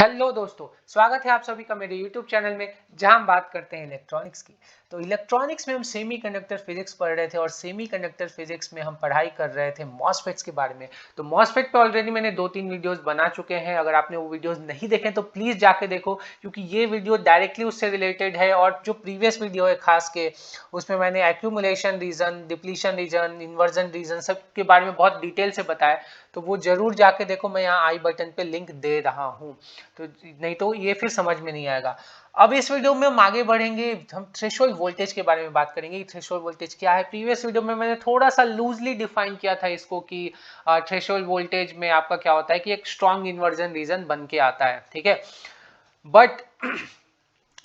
Hello दोस्तों, स्वागत है आप सभी का मेरे YouTube चैनल में जहां हम बात करते हैं इलेक्ट्रॉनिक्स की। तो इलेक्ट्रॉनिक्स में हम सेमीकंडक्टर फिजिक्स पढ़ रहे थे और सेमीकंडक्टर फिजिक्स में हम पढ़ाई कर रहे थे मॉसफेट्स के बारे में। तो मॉसफेट पे ऑलरेडी मैंने 2-3 वीडियोस बना चुके हैं। अगर आपने वो वीडियोस नहीं देखे तो प्लीज जाके देखो, क्योंकि ये वीडियो डायरेक्टली उससे रिलेटेड है। और जो प्रीवियस वीडियो है खास के, उसमें मैंने accumulation region, depletion region, inversion region सब के बारे में बहुत डिटेल से बताया। तो वो जरूर जाके देखो, मैं यहाँ आई बटन पे लिंक दे रहा हूँ। तो नहीं तो ये फिर समझ में नहीं आएगा। अब इस वीडियो में हम आगे बढ़ेंगे, हम थ्रेशोल्ड वोल्टेज के बारे में बात करेंगे। थ्रेशोल्ड वोल्टेज क्या है? प्रीवियस वीडियो में मैंने थोड़ा सा लूजली डिफाइन किया था इसको कि थ्रेशोल्ड वोल्टेज में आपका क्या होता है कि एक स्ट्रॉन्ग इन्वर्जन रीजन बन के आता है, ठीक है। बट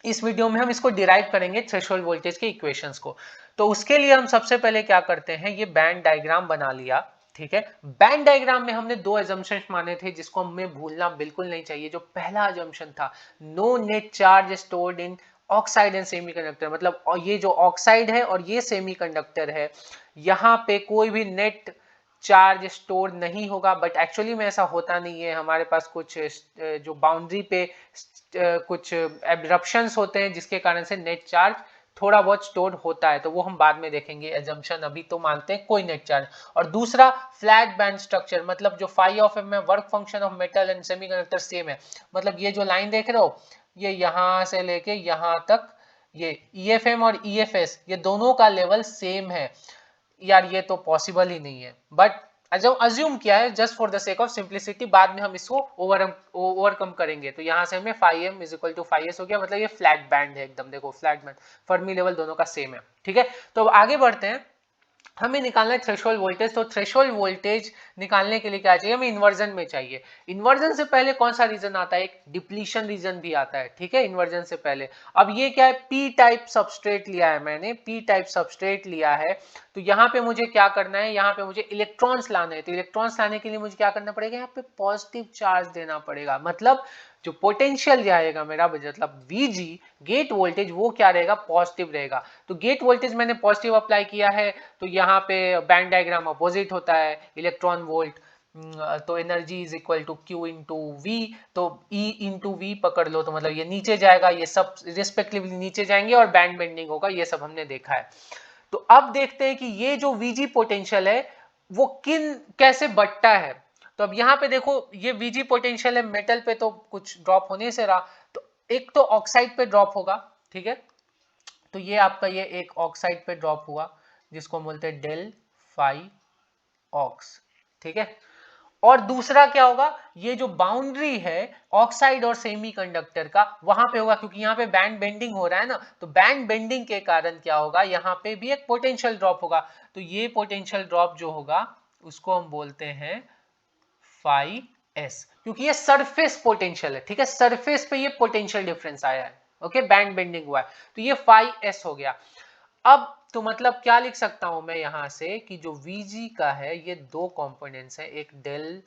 इस वीडियो में हम इसको डिराइव करेंगे थ्रेशोल्ड वोल्टेज के इक्वेशंस को। तो उसके लिए हम सबसे पहले क्या करते हैं, ये बैंड डायग्राम बना लिया, ठीक है। बैंड डायग्राम में हमने दो एजम्पशंस माने थे जिसको हमें भूलना बिल्कुल नहीं चाहिए। जो पहला एजम्पशन था, no net charge stored in oxide and semiconductor, मतलब ये जो ऑक्साइड है और ये सेमीकंडक्टर है, यहाँ पे कोई भी नेट चार्ज स्टोर नहीं होगा। बट एक्चुअली में ऐसा होता नहीं है। हमारे पास कुछ जो बाउंड्री पे कुछ एब्रप्शंस होते हैं जिसके कारण से नेट चार्ज थोड़ा बहुत स्टोर होता है, तो वो हम बाद में देखेंगे। एजम्पशन अभी तो मानते हैं कोई नेट चार्ज। और दूसरा, फ्लैट बैंड स्ट्रक्चर, मतलब जो फाई ऑफ एम में work function of metal and semiconductor same है। मतलब ये जो लाइन देख रहे हो, ये यहां से लेके यहां तक, ये EFM और EFS ये दोनों का लेवल सेम है। यार ये तो पॉसिबल ही नहीं है, बट अज्यूम किया है just for the sake of simplicity. बाद में हम इसको ओवरकम करेंगे। तो यहां से हमें phi M is equal to phi S हो गया। मतलब ये फ्लैट बैंड है एकदम, देखो फ्लैट बैंड, फर्मी लेवल दोनों का सेम है, ठीक है। तो अब आगे बढ़ते हैं, हमें निकालना है थ्रेशोल्ड वोल्टेज। तो थ्रेशोल्ड वोल्टेज निकालने के लिए क्या चाहिए हमें? इन्वर्जन में चाहिए। इन्वर्जन से पहले कौन सा रीजन आता है? एक डिप्लीशन रीजन भी आता है, ठीक है, इन्वर्जन से पहले। अब ये क्या है? पी टाइप सबस्ट्रेट लिया है मैंने, पी टाइप सबस्ट्रेट लिया है। तो यहाँ पे मुझे क्या करना है? यहाँ पे मुझे इलेक्ट्रॉन्स लाने हैं। तो इलेक्ट्रॉन्स लाने के लिए मुझे क्या करना पड़ेगा? यहाँ पे पॉजिटिव चार्ज देना पड़ेगा। मतलब जो पोटेंशियल जाएगा मेरा, मतलब VG गेट वोल्टेज, वो क्या रहेगा? पॉजिटिव रहेगा। तो गेट वोल्टेज मैंने पॉजिटिव अप्लाई किया है। तो यहाँ पे बैंड डायग्राम अपोजिट होता है, इलेक्ट्रॉन वोल्ट। तो energy is equal to Q into V. तो E इंटू वी पकड़ लो, तो मतलब ये नीचे जाएगा, ये सब रिस्पेक्टिवली नीचे जाएंगे और बैंड बेंडिंग होगा। ये सब हमने देखा है। तो अब देखते हैं कि ये जो VG पोटेंशियल है वो कैसे बढ़ता है। तो अब यहाँ पे देखो, ये VG पोटेंशियल है मेटल पे, तो कुछ ड्रॉप होने से रहा। तो एक तो ऑक्साइड पे ड्रॉप होगा, ठीक है। तो ये आपका ये एक ऑक्साइड पे ड्रॉप हुआ, जिसको बोलते हैं डेल फाई ऑक्स, ठीक है। और दूसरा क्या होगा? ये जो बाउंड्री है ऑक्साइड और सेमीकंडक्टर का, वहां पे होगा, क्योंकि यहाँ पे बैंड बेंडिंग हो रहा है ना। तो बैंड बेंडिंग के कारण क्या होगा? यहाँ पे भी एक पोटेंशियल ड्रॉप होगा। तो ये पोटेंशियल ड्रॉप जो होगा उसको हम बोलते हैं फाई एस, क्योंकि ये सरफेस पोटेंशियल है, ठीक है। सरफेस पे ये पोटेंशियल डिफरेंस आया है, ओके, बैंड बेंडिंग हुआ है। तो ये फाई एस हो गया। अब तो मतलब क्या लिख सकता हूं मैं यहां से कि जो VG का है ये दो कंपोनेंट्स है, एक del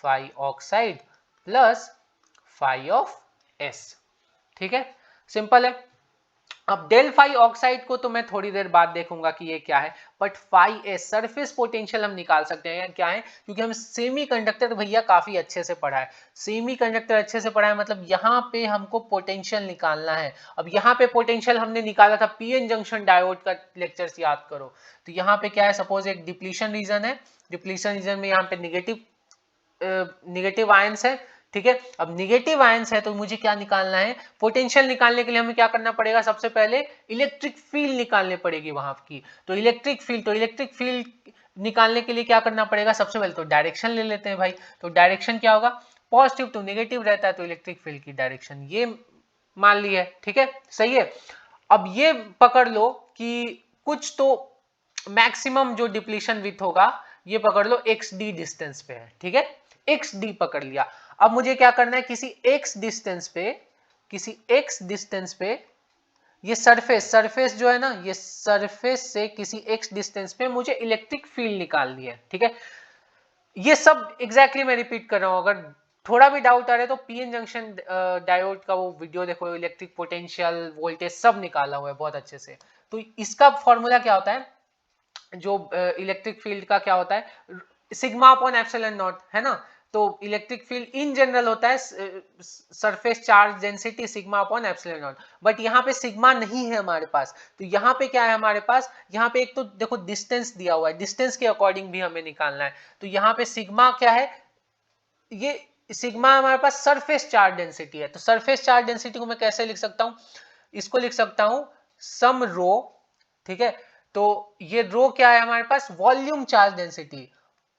phi oxide plus phi of S, ठीक है, सिंपल है। अब डेल फाई ऑक्साइड को तो मैं थोड़ी देर बाद देखूंगा कि ये क्या है, but phi S surface potential हम निकाल सकते हैं। क्या है? क्योंकि हम सेमीकंडक्टर भैया काफी अच्छे से पढ़ा है, सेमीकंडक्टर अच्छे से पढ़ा है, मतलब यहाँ पे हमको पोटेंशियल निकालना है। अब यहाँ पे पोटेंशियल हमने निकाला था पीएन जंक्शन डायोड का, लेक्चर्स याद करो। तो यहाँ पे क्या है? सपोज एक डिप्लीशन रीजन है, डिप्लीशन रीजन में यहाँ पे निगेटिव आयंस है, ठीक है। अब निगेटिव आयंस है तो मुझे क्या निकालना है? पोटेंशियल निकालने के लिए हमें क्या करना पड़ेगा? सबसे पहले इलेक्ट्रिक फील्ड निकालनी पड़ेगी वहां की। तो इलेक्ट्रिक फील्ड निकालने के लिए क्या करना पड़ेगा? सबसे पहले तो डायरेक्शन ले लेते हैं भाई। तो डायरेक्शन क्या होगा? पॉजिटिव टू नेगेटिव रहता है, तो इलेक्ट्रिक फील्ड की डायरेक्शन ये मान ली है, ठीक है, सही है। अब ये पकड़ लो कि कुछ तो मैक्सिमम जो डिप्लीशन विथ होगा, ये पकड़ लो XD डिस्टेंस पे है, ठीक है, XD पकड़ लिया। अब मुझे क्या करना है? किसी X डिस्टेंस पे ये सरफेस जो है ना, ये सरफेस से किसी X डिस्टेंस पे मुझे इलेक्ट्रिक फील्ड निकालनी है, ठीक है। ये सब एग्जैक्टली मैं रिपीट कर रहा हूं। अगर थोड़ा भी डाउट आ रहा है तो पीएन जंक्शन डायोड का वो वीडियो देखो, इलेक्ट्रिक पोटेंशियल वोल्टेज सब निकाला हुआ है बहुत अच्छे से। तो इसका फॉर्मूला क्या होता है? जो इलेक्ट्रिक फील्ड का क्या होता है? सिग्मा अपॉन एप्सिलॉन नॉट, है ना। तो इलेक्ट्रिक फील्ड इन जनरल होता है surface charge density sigma upon epsilon not, but यहाँ पे सिग्मा नहीं है हमारे पास। तो यहाँ पे क्या है हमारे पास, यहाँ पे एक तो देखो डिस्टेंस दिया हुआ है, डिस्टेंस के अकॉर्डिंग भी हमें निकालना है। तो यहाँ पे सिग्मा क्या है, ये सिग्मा हमारे पास सरफेस चार्ज डेंसिटी है। तो सरफेस चार्ज डेंसिटी को मैं कैसे लिख सकता हूं, इसको लिख सकता हूं सम रो, ठीक है। तो ये रो क्या है हमारे पास, वॉल्यूम चार्ज डेंसिटी,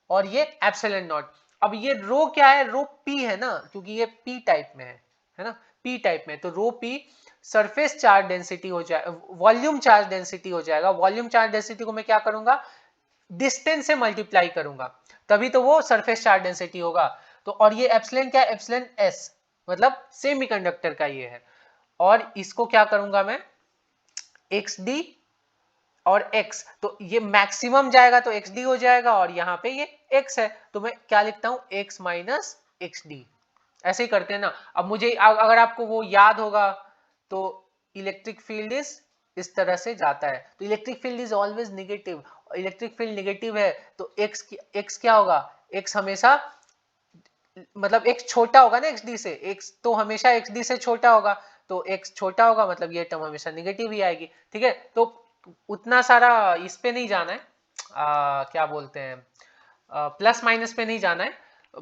और ये एप्सिलॉन नॉट। अब ये रो क्या है, रो पी है ना, क्योंकि ये पी टाइप में है ना, पी टाइप में। तो रो पी सरफेस चार्ज डेंसिटी हो जाए, वॉल्यूम चार्ज डेंसिटी हो जाएगा। वॉल्यूम चार्ज डेंसिटी को मैं क्या करूंगा, डिस्टेंस से मल्टीप्लाई करूंगा, तभी तो वो सरफेस चार्ज डेंसिटी होगा। तो और ये एप्सिलॉन क्या है, एप्सिलॉन एस, मतलब सेमीकंडक्टर का ये है। और इसको क्या करूंगा मैं, एक्स डी और x, तो ये मैक्सिमम जाएगा तो xd हो जाएगा, और यहाँ पे ये x है, तो मैं क्या लिखता हूं, x माइनस xd। ऐसे ही करते हैं ना। अब मुझे अगर आपको वो याद होगा तो इलेक्ट्रिक फील्ड इस तरह से जाता है। तो electric field is always negative, electric field negative है तो x क्या होगा, x हमेशा मतलब x छोटा होगा ना xd से, x तो हमेशा xd से छोटा होगा, तो x छोटा होगा मतलब ये टर्म हमेशा नेगेटिव ही आएगी, ठीक है। तो उतना सारा इस पे नहीं जाना है, क्या बोलते हैं, प्लस माइनस पे नहीं जाना है,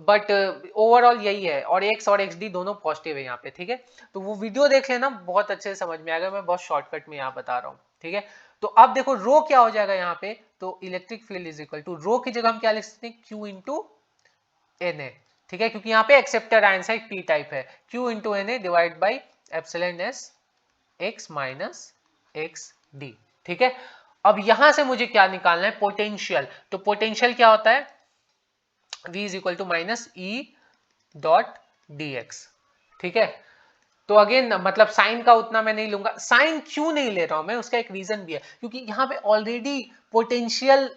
बट ओवरऑल यही है। और x और xd दोनों पॉजिटिव है यहाँ पे, ठीक है। तो वो वीडियो देख लेना, बहुत अच्छे से समझ में आएगा, मैं बहुत शॉर्टकट में यहाँ बता रहा हूँ, ठीक है। तो अब देखो रो क्या हो जाएगा यहाँ पे, तो electric field is equal to rho की जगह हम क्या लिख सकते हैं, q इंटू एन ए, ठीक है, क्योंकि यहाँ पे acceptor ion side P type है। q into N A divide by epsilon S x minus X D, ठीक है। अब यहां से मुझे क्या निकालना है, पोटेंशियल। तो पोटेंशियल क्या होता है, v is equal to minus E dot D X, ठीक है। तो अगेन मतलब साइन का उतना मैं नहीं लूंगा। साइन क्यों नहीं ले रहा हूं मैं, उसका एक रीजन भी है, क्योंकि यहाँ पे ऑलरेडी पोटेंशियल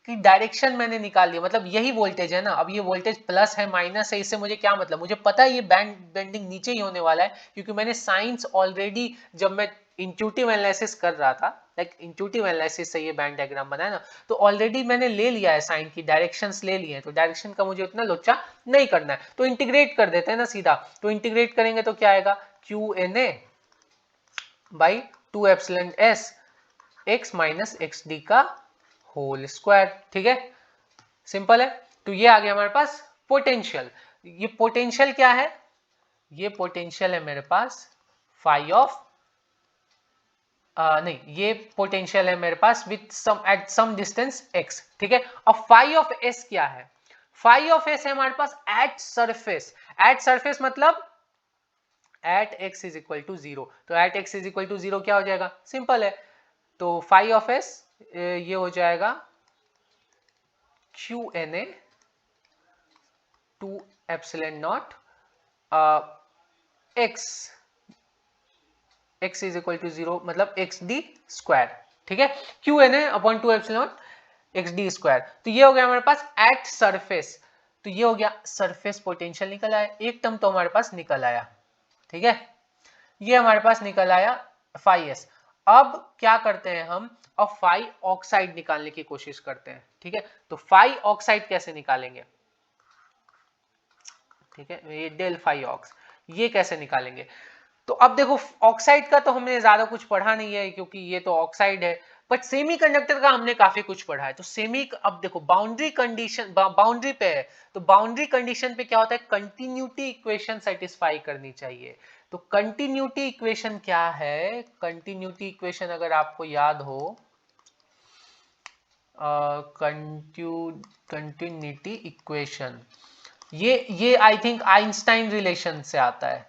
की डायरेक्शन मैंने निकाल लिया, मतलब यही वोल्टेज है ना। अब ये वोल्टेज प्लस है माइनस है, इससे मुझे क्या मतलब, मुझे पता है ये बेंडिंग नीचे ही होने वाला है, क्योंकि मैंने साइंस ऑलरेडी जब मैं इंट्यूटिव एनालिसिस कर रहा था, लाइक इंट्यूटिव एनालिसिस से ये बैंड डायग्राम बनाया ना, तो ऑलरेडी मैंने ले लिया है, साइन की डायरेक्शंस ले लिए हैं, तो डायरेक्शन का मुझे उतना लोचा नहीं करना है। तो इंटीग्रेट कर देते हैं ना सीधा। तो इंटीग्रेट करेंगे तो क्या आएगा, Q N A by two epsilon S X minus X D का होल स्क्वायर, ठीक है, सिंपल है। तो ये आ गया हमारे पास पोटेंशियल। ये पोटेंशियल क्या है, ये पोटेंशियल है मेरे पास फाई ऑफ नहीं, ये पोटेंशियल है मेरे पास with some at some distance x, ठीक है। अब फाई ऑफ s क्या है, फाई ऑफ s है हमारे पास एट सरफेस। एट सरफेस मतलब at x is equal to 0। तो at x is equal to 0 क्या हो जाएगा, सिंपल है। तो फाई ऑफ s ये हो जाएगा Q N A two epsilon naught x is equal to 0 मतलब एक्स डी स्क्वायर, ठीक है। Q N A upon two epsilon X D square. तो ये हो गया हमारे पास एट सरफेस। तो ये हो गया सरफेस पोटेंशियल निकल आया, एक टर्म तो हमारे पास निकल आया, ठीक है। ये हमारे पास निकल आया फाई एस। अब क्या करते हैं हम, अब फाई ऑक्साइड निकालने की कोशिश करते हैं, ठीक है। तो फाई ऑक्साइड कैसे निकालेंगे, ठीक है, ये डेल फाई ऑक्स, ये कैसे निकालेंगे। तो अब देखो ऑक्साइड का तो हमने ज्यादा कुछ पढ़ा नहीं है, क्योंकि ये तो ऑक्साइड है, बट सेमीकंडक्टर का हमने काफी कुछ पढ़ा है। तो अब देखो बाउंड्री कंडीशन, बाउंड्री पे है, तो बाउंड्री कंडीशन पे क्या होता है, कंटिन्यूटी इक्वेशन सेटिस्फाई करनी चाहिए। तो कंटिन्यूटी इक्वेशन क्या है, कंटिन्यूटी इक्वेशन अगर आपको याद हो, कंटिन्यूटी इक्वेशन ये आई थिंक आइंस्टाइन रिलेशन से आता है।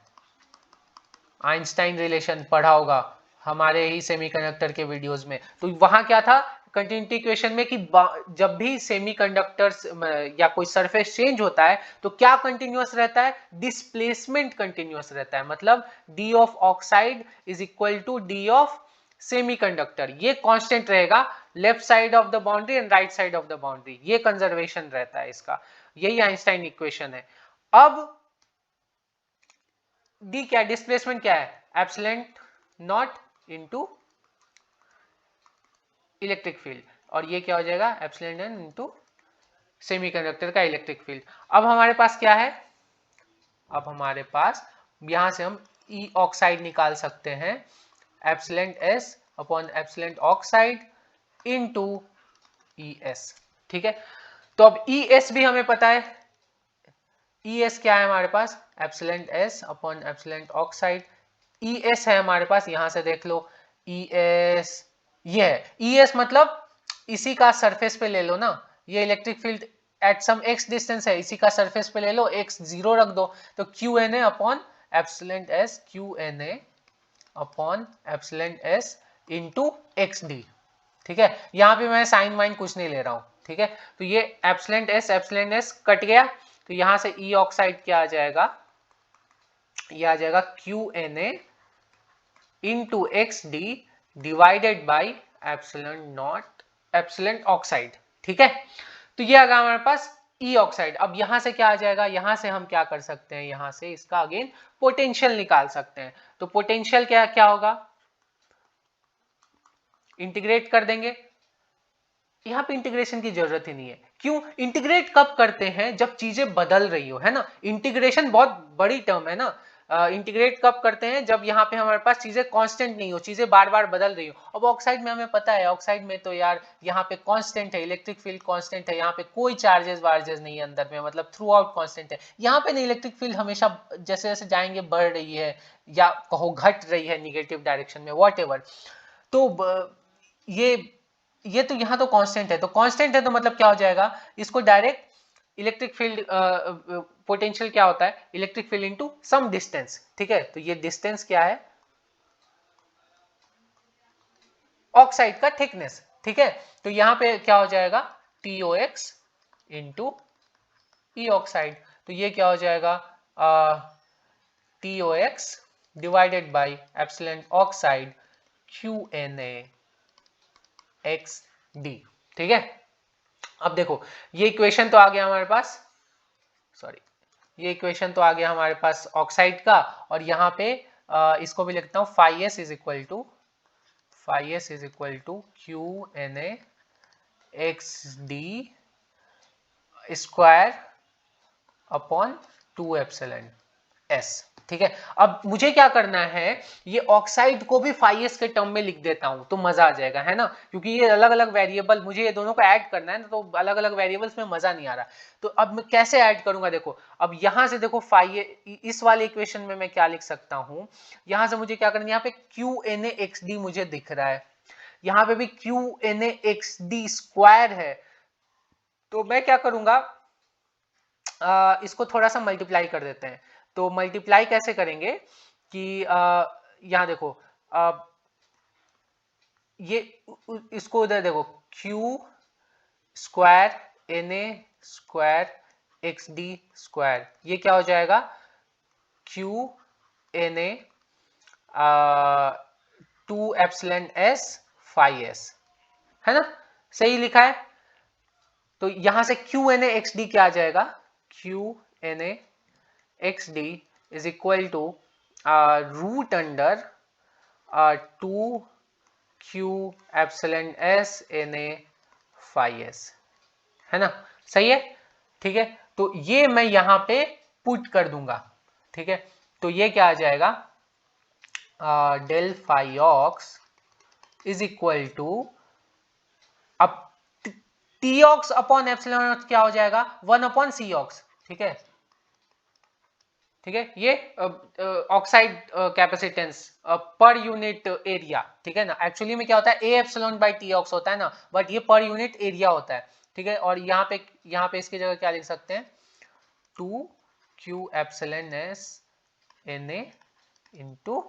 आइंस्टाइन रिलेशन पढ़ा होगा हमारे ही सेमीकंडक्टर के वीडियोस में। तो वहां क्या था कंटिन्यूटी इक्वेशन में कि जब भी सेमीकंडक्टर्स या कोई सरफेस चेंज होता है तो क्या कंटिन्यूअस रहता है, डिस्प्लेसमेंट कंटिन्यूअस रहता है। मतलब D of oxide is equal to D of semiconductor, ये कांस्टेंट रहेगा left side of the boundary and right side of the boundary, ये कंजर्वेशन रहता है इसका। यही आइंस्टाइन इक्वेशन है। अब डी क्या, डिस्प्लेसमेंट क्या है, epsilon not into electric field, और ये क्या हो जाएगा एप्सिलॉन इनटू सेमीकंडक्टर का इलेक्ट्रिक फील्ड। अब हमारे पास क्या है, अब हमारे पास यहां से हम ई ऑक्साइड निकाल सकते हैं, epsilon S upon epsilon oxide into E S. ठीक है, तो अब ई एस भी हमें पता है, ई एस क्या है हमारे पास, epsilon S upon epsilon oxide. E S है हमारे पास, यहां से देख लो ई एस, ये है ई एस, मतलब इसी का सरफेस पे ले लो ना, ये electric field at some X distance है, इसी का सरफेस पे ले लो, एक्स जीरो रख दो, तो Q N A upon epsilon S, Q N A upon epsilon S into X D. ठीक है, यहां पे मैं साइन वाइन कुछ नहीं ले रहा हूं। ठीक है, तो ये एप्सिलॉन एस कट गया, तो यहां से ई ऑक्साइड क्या आ जाएगा, ये आ जाएगा Q N A into X D divided by epsilon naught epsilon oxide. ठीक है, तो ये आ गया हमारे पास ई ऑक्साइड। अब यहां से क्या आ जाएगा, यहां से हम क्या कर सकते हैं, यहां से इसका अगेन पोटेंशियल निकाल सकते हैं। तो पोटेंशियल क्या क्या होगा, इंटीग्रेट कर देंगे, यहां पे इंटीग्रेशन की जरूरत ही नहीं है। क्यों, इंटीग्रेट कब करते हैं, जब चीजें बदल रही हो, है ना। इंटीग्रेशन बहुत बड़ी टर्म है ना। इंटीग्रेट कब करते हैं, जब यहाँ पे हमारे पास चीजें कांस्टेंट नहीं हो, चीजें बार बार बदल रही हो। अब ऑक्साइड में हमें पता है, ऑक्साइड में तो यार यहाँ पे कांस्टेंट है, इलेक्ट्रिक फील्ड कांस्टेंट है, यहाँ पे कोई चार्जेस वार्जेस नहीं है अंदर में, मतलब थ्रू आउट कांस्टेंट है। यहाँ पे इलेक्ट्रिक फील्ड हमेशा जैसे जैसे जाएंगे बढ़ रही है, या कहो घट रही है निगेटिव डायरेक्शन में, वॉट एवर। तो ये तो यहाँ तो कांस्टेंट है, तो कांस्टेंट है तो मतलब क्या हो जाएगा, इसको डायरेक्ट इलेक्ट्रिक फील्ड पोटेंशियल क्या होता है, electric field into some distance. ठीक है, तो ये डिस्टेंस क्या है, ऑक्साइड का थिकनेस। ठीक है, तो यहां पे क्या हो जाएगा, TOX इंटू ई ऑक्साइड, तो ये क्या हो जाएगा, TOX divided by epsilon oxide QNA XD। ठीक है, अब देखो ये इक्वेशन तो आ गया हमारे पास, सॉरी, ये इक्वेशन तो आ गया हमारे पास ऑक्साइड का, और यहाँ पे इसको भी लिखता हूँ, phi S is equal to Q N A X D square upon 2 epsilon S. ठीक है, अब मुझे क्या करना है, ये ऑक्साइड को भी फाई एस के टर्म में लिख देता हूं तो मजा आ जाएगा, है ना, क्योंकि ये अलग अलग वेरिएबल, मुझे ये दोनों को ऐड करना है ना, तो अलग अलग वेरिएबल्स में मजा नहीं आ रहा। तो अब मैं कैसे ऐड करूंगा, देखो अब यहां से देखो फाई, इस वाले इक्वेशन में मैं क्या लिख सकता हूं, यहां से मुझे क्या करना है, यहाँ पे Q N A X D मुझे दिख रहा है, यहाँ पे भी Q N A X D square है, तो मैं क्या करूंगा, इसको थोड़ा सा मल्टीप्लाई कर देते हैं। तो मल्टीप्लाई कैसे करेंगे कि यहां देखो, ये इसको उधर देखो, Q square N A square X D square, ये क्या हो जाएगा, Q N A 2 epsilon S phi S, है ना, सही लिखा है। तो यहां से Q N A X D क्या आ जाएगा, Q N A X D is equal to root under 2 Q epsilon S N A phi S, है ना, सही है। ठीक है, तो ये मैं यहां पे पुट कर दूंगा। ठीक है, तो ये क्या आ जाएगा, del phi ox is equal to, अब टी ऑक्स अपॉन एप्सिलॉन क्या हो जाएगा, 1 अपॉन सी ऑक्स। ठीक है, ठीक है, ये oxide capacitance per unit area. ठीक है ना, एक्चुअली में क्या होता है, A epsilon by T ox होता है ना, बट ये पर यूनिट एरिया होता है। ठीक है, और यहाँ पे इसकी जगह क्या लिख सकते हैं, 2 Q epsilon S N A into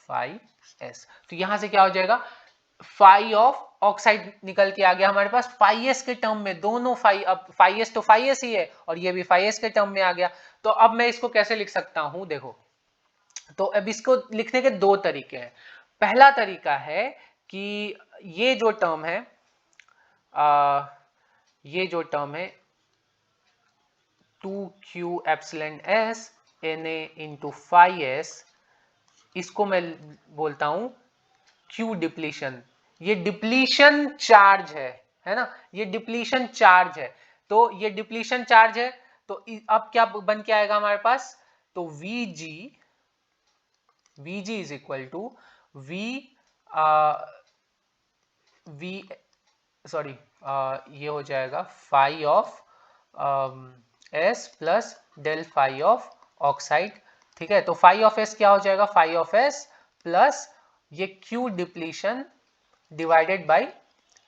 phi S. तो यहां से क्या हो जाएगा, फाई ऑफ ऑक्साइड निकल के आ गया हमारे पास, फाई एस के टर्म में, दोनों फाई, अब फाई एस तो फाई एस ही है, और ये भी फाई एस के टर्म में आ गया। तो अब मैं इसको कैसे लिख सकता हूं, देखो, तो अब इसको लिखने के दो तरीके हैं। पहला तरीका है कि ये जो टर्म है, ये जो टर्म है 2q epsilon S N A into phi S, इसको मैं बोलता हूं क्यू डिप्लीशन। ये डिप्लीशन चार्ज है ना, ये डिप्लीशन चार्ज है। तो ये डिप्लीशन चार्ज है, तो अब क्या बन के आएगा हमारे पास, तो Vg इज इक्वल टू ये हो जाएगा phi of S plus del phi of oxide. ठीक है, तो फाई ऑफ एस क्या हो जाएगा, फाई ऑफ एस प्लस ये Q depletion divided by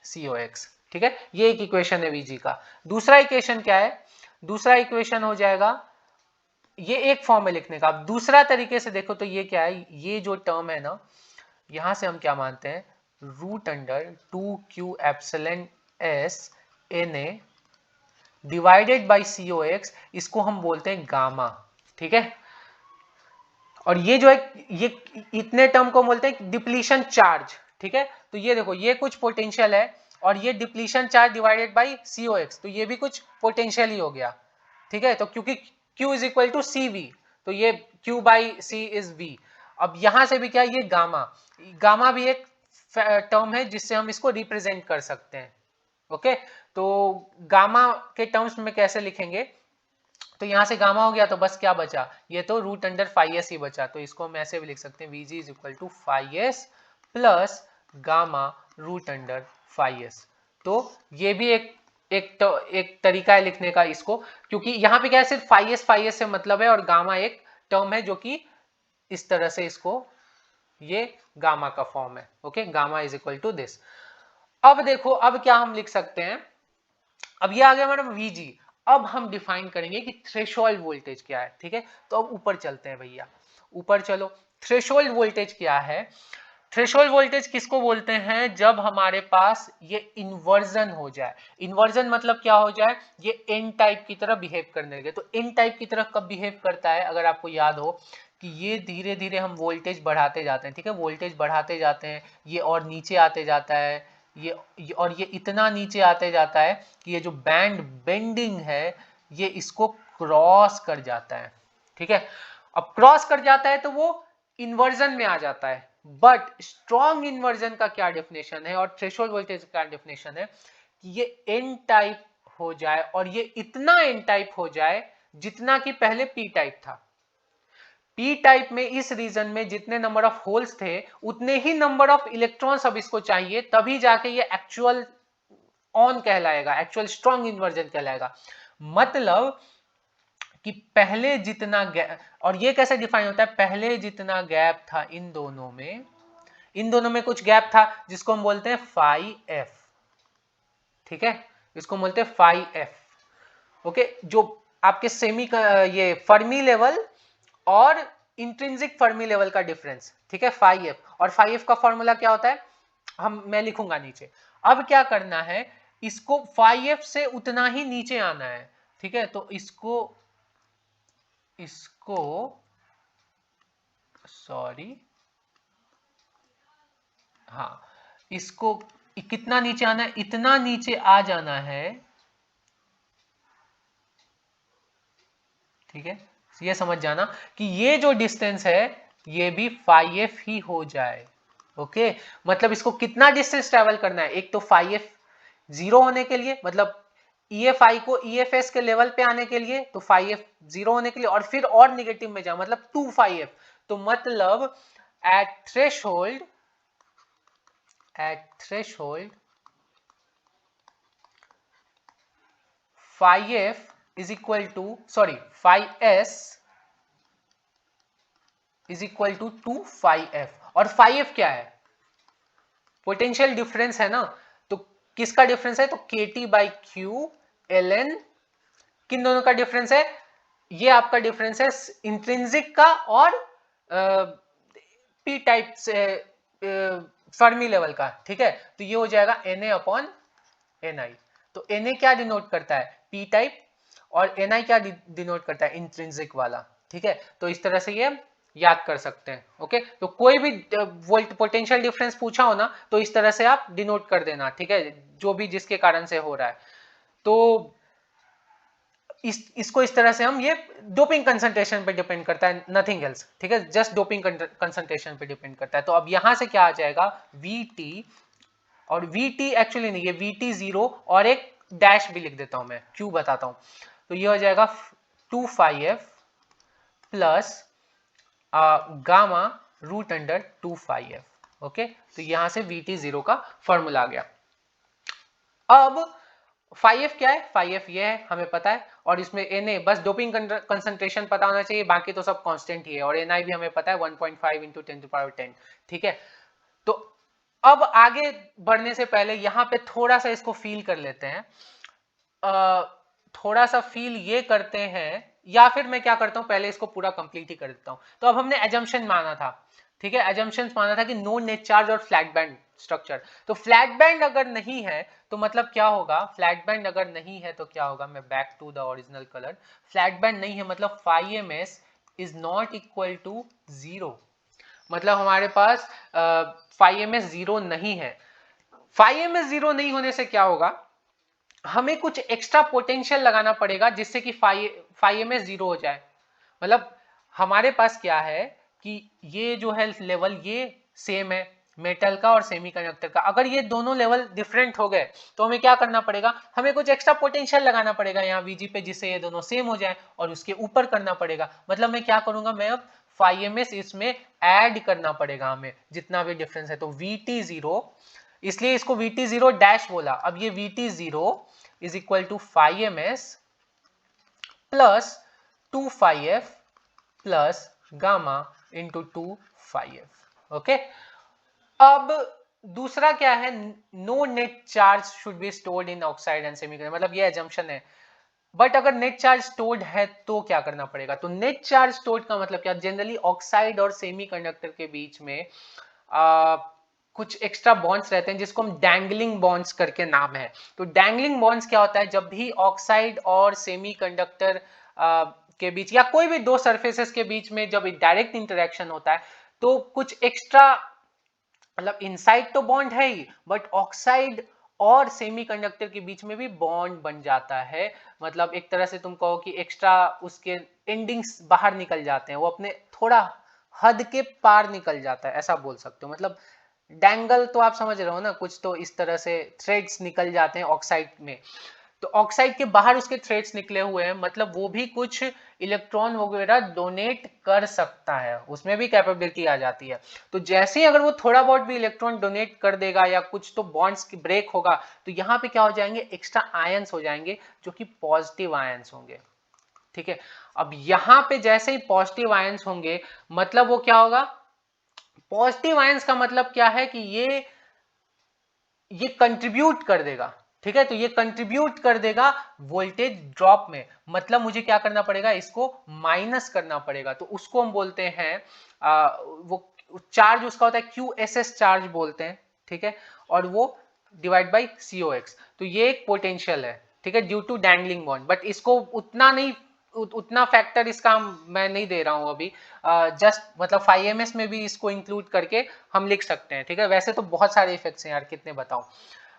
COX। ठीक है, ये एक इक्वेशन है Vg का। दूसरा इक्वेशन क्या है, दूसरा इक्वेशन हो जाएगा, ये एक फॉर्म में लिखने का। अब दूसरा तरीके से देखो तो ये क्या है, ये जो टर्म है ना, यहां से हम क्या मानते हैं, root under 2q epsilon s Na divided by COX, इसको हम बोलते हैं गामा। ठीक है, और ये जो है, ये इतने टर्म को बोलते हैं डिप्लीशन चार्ज। ठीक है, तो ये देखो, ये कुछ पोटेंशियल है और ये depletion charge divided by COX, तो ये भी कुछ पोटेंशियल ही हो गया। ठीक है, तो क्योंकि Q is equal to CV, तो ये Q by C is V। अब यहां से भी क्या, ये गामा भी एक टर्म है जिससे हम इसको रिप्रेजेंट कर सकते हैं। ओके, तो गामा के टर्म्स में कैसे लिखेंगे, तो यहां से गामा हो गया तो बस क्या बचा, ये तो रूट अंडर फाई एस ही बचा, तो इसको हम ऐसे भी लिख सकते हैं, Vg is equal to phi S plus gamma root under phi S. तो ये भी एक तरीका है लिखने का इसको, क्योंकि यहाँ पे क्या है, सिर्फ फाई एस से मतलब है, और गामा एक टर्म है जो कि इस तरह से इसको, ये गामा का फॉर्म है। Okay, gamma is equal to this. अब देखो, अब क्या हम लिख सकते हैं, अब ये आ गया मैडम Vg। अब हम डिफाइन करेंगे कि थ्रेशोल्ड वोल्टेज क्या है। ठीक है, तो अब ऊपर चलते हैं भैया, ऊपर चलो। थ्रेशोल्ड वोल्टेज क्या है, थ्रेशोल्ड वोल्टेज किसको बोलते हैं, जब हमारे पास ये इन्वर्जन हो जाए। इन्वर्जन मतलब क्या हो जाए, ये एन टाइप की तरह बिहेव करने लगे। तो एन टाइप की तरह कब बिहेव करता है, अगर आपको याद हो कि ये धीरे धीरे हम वोल्टेज बढ़ाते जाते हैं। ठीक है, वोल्टेज बढ़ाते जाते हैं, ये और नीचे आते जाता है, और ये इतना नीचे आते जाता है कि ये जो बैंड बेंडिंग है ये इसको क्रॉस कर जाता है। ठीक है, अब क्रॉस कर जाता है तो वो इन्वर्जन में आ जाता है। बट स्ट्रॉन्ग इन्वर्जन का क्या डेफिनेशन है और थ्रेशोल्ड वोल्टेज का डेफिनेशन है कि ये एन टाइप हो जाए, और ये इतना एन टाइप हो जाए जितना कि पहले पी टाइप था। पी टाइप में इस रीजन में जितने नंबर ऑफ होल्स थे उतने ही नंबर ऑफ इलेक्ट्रॉन्स अब इसको चाहिए, तभी जाके ये एक्चुअल ऑन कहलाएगा, एक्चुअल स्ट्रॉन्ग इन्वर्जन कहलाएगा। मतलब कि पहले जितना गैप, और ये कैसे डिफाइन होता है, पहले जितना गैप था इन दोनों में कुछ गैप था जिसको हम बोलते हैं फाई एफ। ठीक है, इसको बोलते हैं फाई एफ। ओके, जो आपके सेमी का ये फर्मी लेवल और इंट्रिंसिक फर्मी लेवल का डिफरेंस। ठीक है, फाई एफ, और फाई एफ का फॉर्मूला क्या होता है, मैं लिखूंगा नीचे। अब क्या करना है, इसको फाई एफ से उतना ही नीचे आना है। ठीक है, तो इसको सॉरी, हाँ, इसको कितना नीचे आना है, इतना नीचे आ जाना है। ठीक है, ये समझ जाना कि ये जो डिस्टेंस है ये भी फाई एफ ही हो जाए। ओके, मतलब इसको कितना डिस्टेंस ट्रेवल करना है, एक तो फाई एफ जीरो होने के लिए, मतलब EFI को EFS के लेवल पे आने के लिए, तो फाई एफ जीरो होने के लिए, और फिर और निगेटिव में जाए मतलब 2 फाई एफ। तो मतलब at threshold phi F is equal to, sorry, phi S is equal to 2 phi F. और फाई एफ क्या है, पोटेंशियल डिफरेंस है ना, तो किसका डिफरेंस है, तो KT बाई क्यू ln, किन दोनों का डिफरेंस है, ये आपका डिफरेंस है इंट्रिंसिक का और पी टाइप से फर्मी लेवल का। ठीक है, तो ये हो जाएगा Na अपॉन Ni। तो Na क्या डिनोट करता है, पी टाइप, और Ni क्या डिनोट करता है, इंट्रिंसिक वाला। ठीक है, तो इस तरह से ये याद कर सकते हैं। ओके, तो कोई भी वोल्ट पोटेंशियल डिफरेंस पूछा हो ना, तो इस तरह से आप डिनोट कर देना। ठीक है, जो भी जिसके कारण से हो रहा है, तो इसको इस तरह से हम, ये डोपिंग कंसंट्रेशन पे डिपेंड करता है, नथिंग एल्स। ठीक है, जस्ट डोपिंग कंसंट्रेशन पे डिपेंड करता है। तो अब यहां से क्या आ जाएगा, VT, और VT एक्चुअली नहीं, ये VT 0 और एक डैश भी लिख देता हूं मैं, क्यों बताता हूं। तो ये हो जाएगा 2φf plus gamma root under 2φf। Okay, तो यहां से VT0 का फॉर्मूला आ गया। अब φf क्या है, φf ये है हमें पता है, और इसमें Na बस डोपिंग कंसंट्रेशन पता होना चाहिए, बाकी तो सब कांस्टेंट ही है, और Ni भी हमें पता है 1.5 इंटू 10⁻10। ठीक है, तो अब आगे बढ़ने से पहले यहां पे थोड़ा सा इसको फील कर लेते हैं, थोड़ा सा फील ये करते हैं, या फिर मैं क्या करता हूं पहले इसको पूरा कंप्लीट ही कर देता हूं। तो अब हमने एजम्पशन माना था, ठीक है, एजम्पशन माना था कि नो नेट चार्ज और फ्लैट बैंड स्ट्रक्चर। तो फ्लैट बैंड अगर नहीं है तो मतलब क्या होगा, फ्लैट बैंड अगर नहीं है तो क्या होगा, मैं back to the original colour, flat band नहीं है मतलब φms is not equal to 0, मतलब हमारे पास φms 0 नहीं है। φms 0 नहीं होने से क्या होगा, हमें कुछ एक्स्ट्रा पोटेंशियल लगाना पड़ेगा जिससे कि φms 0 हो जाए। मतलब हमारे पास क्या है कि ये जो है लेवल ये सेम है मेटल का और सेमीकंडक्टर का, अगर ये दोनों लेवल डिफरेंट हो गए तो हमें क्या करना पड़ेगा, हमें कुछ एक्स्ट्रा पोटेंशियल लगाना पड़ेगा यहाँ Vg पे, जिससे ये दोनों सेम हो जाए, और उसके ऊपर करना पड़ेगा। मतलब मैं क्या करूंगा, मैं अब φms इसमें ऐड करना पड़ेगा हमें, जितना भी डिफरेंस है। तो Vt0, इसलिए इसको Vt0 डैश बोला। अब ये Vt0 is equal to φms plus 2φf plus gamma into 2φf। Okay, अब दूसरा क्या है, no net charge should be stored in oxide and semiconductor, मतलब ये एजम्पशन है। बट अगर नेट चार्ज स्टोर्ड है तो क्या करना पड़ेगा, तो नेट चार्ज स्टोर्ड का मतलब क्या, जनरली ऑक्साइड और सेमीकंडक्टर के बीच में कुछ एक्स्ट्रा बॉन्ड्स रहते हैं जिसको हम डैंगलिंग बॉन्ड्स करके नाम है। तो डैंगलिंग बॉन्ड्स क्या होता है, जब भी ऑक्साइड और सेमीकंडक्टर के बीच या कोई भी दो सरफेसेस के बीच में जब डायरेक्ट इंटरेक्शन होता है तो कुछ एक्स्ट्रा, मतलब इनसाइड तो बॉन्ड है ही, बट ऑक्साइड और सेमीकंडक्टर के बीच में भी बॉन्ड बन जाता है। मतलब एक तरह से तुम कहो कि एक्स्ट्रा उसके एंडिंग्स बाहर निकल जाते हैं, वो अपने थोड़ा हद के पार निकल जाता है, ऐसा बोल सकते हो। मतलब डैंगल तो आप समझ रहे हो ना, कुछ तो इस तरह से थ्रेड्स निकल जाते हैं ऑक्साइड में, तो ऑक्साइड के बाहर उसके थ्रेड्स निकले हुए हैं, मतलब वो भी कुछ इलेक्ट्रॉन वगैरह डोनेट कर सकता है, उसमें भी कैपेबिलिटी आ जाती है। तो जैसे ही अगर वो थोड़ा बहुत भी इलेक्ट्रॉन डोनेट कर देगा या कुछ तो बॉन्ड्स की ब्रेक होगा, तो यहाँ पे क्या हो जाएंगे, एक्स्ट्रा आयंस हो जाएंगे जो कि पॉजिटिव आयंस होंगे। ठीक है, अब यहाँ पे जैसे ही पॉजिटिव आयंस होंगे, मतलब वो क्या होगा, पॉजिटिव आयंस का मतलब क्या है कि ये कंट्रीब्यूट कर देगा। ठीक है, तो ये कंट्रीब्यूट कर देगा वोल्टेज ड्रॉप में, मतलब मुझे क्या करना पड़ेगा, इसको माइनस करना पड़ेगा। तो उसको हम बोलते हैं वो चार्ज उसका होता है QSS चार्ज बोलते हैं। ठीक है, और वो डिवाइड बाई COX, तो ये एक पोटेंशियल है। ठीक है, due to dangling bond, but इसको उतना नहीं, उतना फैक्टर इसका मैं नहीं दे रहा हूं अभी, जस्ट मतलब φms में भी इसको इंक्लूड करके हम लिख सकते हैं। ठीक है, वैसे तो बहुत सारे इफेक्ट्स हैं यार, कितने बताऊं,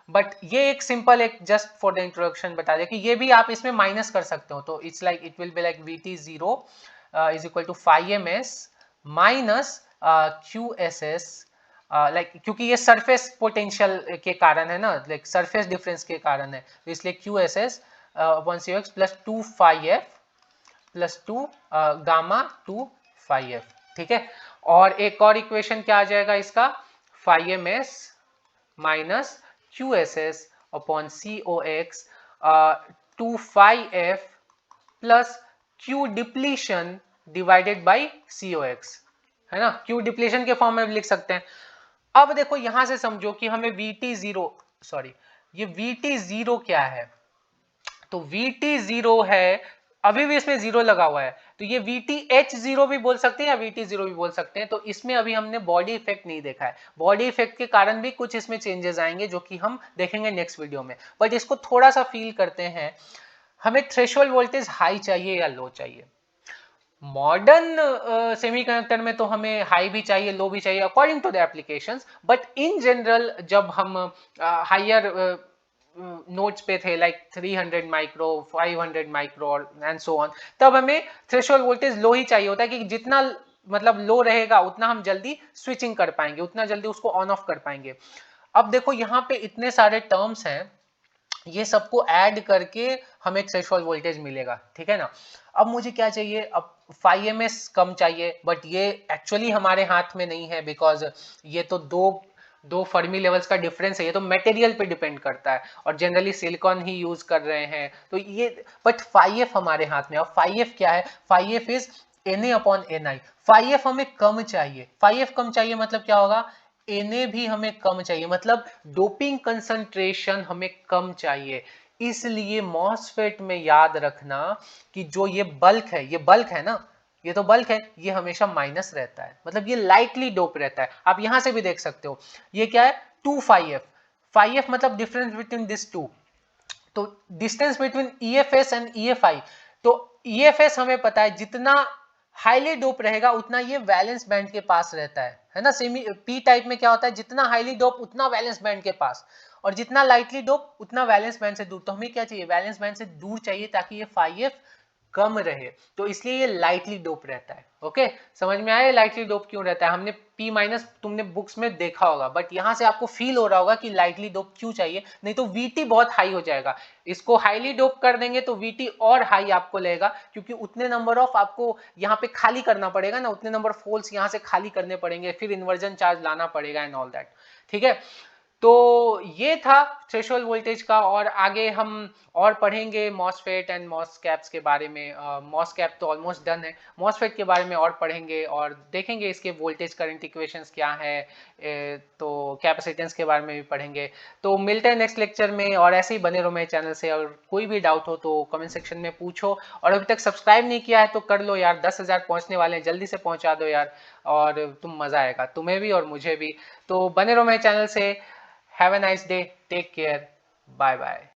बट ये एक सिंपल एक जस्ट फॉर द इंट्रोडक्शन बता दिया कि ये भी आप इसमें माइनस कर सकते हो। तो it's like it will be like Vt0 is equal to φms minus QSS, like क्योंकि ये सरफेस पोटेंशियल के कारण है ना, लाइक सरफेस डिफरेंस के कारण है, तो इसलिए QSS upon COX plus 2φf plus 2 gamma 2φf। ठीक है, और एक और इक्वेशन क्या आ जाएगा इसका, φms minus QSS upon COX 2φf plus Q depletion divided by COX, है ना, Q डिप्लीशन के फॉर्म में भी लिख सकते हैं। अब देखो यहां से समझो कि हमें Vt0, सॉरी ये Vt0 क्या है, तो Vt0 है, अभी भी इसमें जीरो लगा हुआ है, तो ये VTH0 भी बोल सकते हैं या VT0 भी बोल सकते हैं। तो इसमें अभी हमने बॉडी इफेक्ट नहीं देखा है, बॉडी इफेक्ट के कारण भी कुछ इसमें चेंजेस आएंगे जो कि हम देखेंगे नेक्स्ट वीडियो में, बट इसको थोड़ा सा फील करते हैं। हमें थ्रेशोल्ड वोल्टेज हाई चाहिए या लो चाहिए, मॉडर्न सेमीकंडक्टर में तो हमें हाई भी चाहिए लो भी चाहिए according to the applications, but in general जब हम हायर नोट्स पे थे लाइक 300 micro 500 micro and so on, तब हमें थ्रेशोल्ड वोल्टेज लो ही चाहिए होता है कि जितना मतलब लो रहेगा उतना हम जल्दी स्विचिंग कर पाएंगे, उतना जल्दी उसको ऑन ऑफ कर पाएंगे। अब देखो यहाँ पे इतने सारे टर्म्स हैं, ये सबको ऐड करके हमें एक थ्रेशोल्ड वोल्टेज मिलेगा, ठीक है ना। अब मुझे क्या चाहिए, अब 5 ms कम चाहिए, बट ये एक्चुअली हमारे हाथ में नहीं है, बिकॉज ये तो दो दो फर्मी लेवल्स का डिफरेंस है, ये तो मटेरियल पे डिपेंड करता है, और जनरली सिलिकॉन ही यूज कर रहे हैं, तो ये बट 5f हमारे हाथ में। अब 5f क्या है, 5f इज Na/Ni। 5f हमें कम चाहिए, 5f कम चाहिए मतलब क्या होगा, Na भी हमें कम चाहिए, मतलब डोपिंग कंसंट्रेशन हमें कम चाहिए। इसलिए मॉसफेट में याद रखना कि जो ये बल्क है ना, ये तो बल्क है, ये हमेशा माइनस रहता है, मतलब ये लाइटली डोप रहता है। आप यहां से भी देख सकते हो, ये क्या है, 2 5f मतलब डिफरेंस बिटवीन दिस टू, तो distance between EFS and EFI। तो EFS हमें पता है जितना हाईली डोप रहेगा उतना ये वैलेंस बैंड के पास रहता है ना। सेमी पी टाइप में क्या होता है, जितना हाईली डोप उतना वैलेंस बैंड के पास, और जितना लाइटली डोप उतना वैलेंस बैंड से दूर। तो हमें क्या चाहिए, वैलेंस बैंड से दूर चाहिए, ताकि ये 5f कम रहे, तो इसलिए ये लाइटली डोप रहता है। ओके, समझ में आया लाइटली डोप क्यों रहता है। हमने P- तुमने बुक्स में देखा होगा, बट यहां से आपको फील हो रहा होगा कि लाइटली डोप क्यों चाहिए, नहीं तो VT बहुत हाई हो जाएगा। इसको हाईली डोप कर देंगे तो VT और हाई आपको लगेगा, क्योंकि उतने नंबर ऑफ आपको यहाँ पे खाली करना पड़ेगा ना, उतने नंबर ऑफ होल्स यहाँ से खाली करने पड़ेंगे, फिर इन्वर्जन चार्ज लाना पड़ेगा एंड ऑल दैट, ठीक है। तो ये था थ्रेशोल्ड वोल्टेज का, और आगे हम और पढ़ेंगे मॉसफेट एंड मॉसकैप्स के बारे में। मॉसकैप तो ऑलमोस्ट डन है, मॉसफेट के बारे में और पढ़ेंगे, और देखेंगे इसके वोल्टेज करंट इक्वेशंस क्या है, तो कैपेसिटेंस के बारे में भी पढ़ेंगे। तो मिलते हैं नेक्स्ट लेक्चर में, और ऐसे ही बने रहो मेरे चैनल से, और कोई भी डाउट हो तो कमेंट सेक्शन में पूछो, और अभी तक सब्सक्राइब नहीं किया है तो कर लो यार, 10,000 पहुंचने वाले हैं, जल्दी से पहुंचा दो यार, और तुम मजा आएगा तुम्हें भी और मुझे भी। तो बने रहो मेरे चैनल से। Have a nice day. Take care. Bye bye.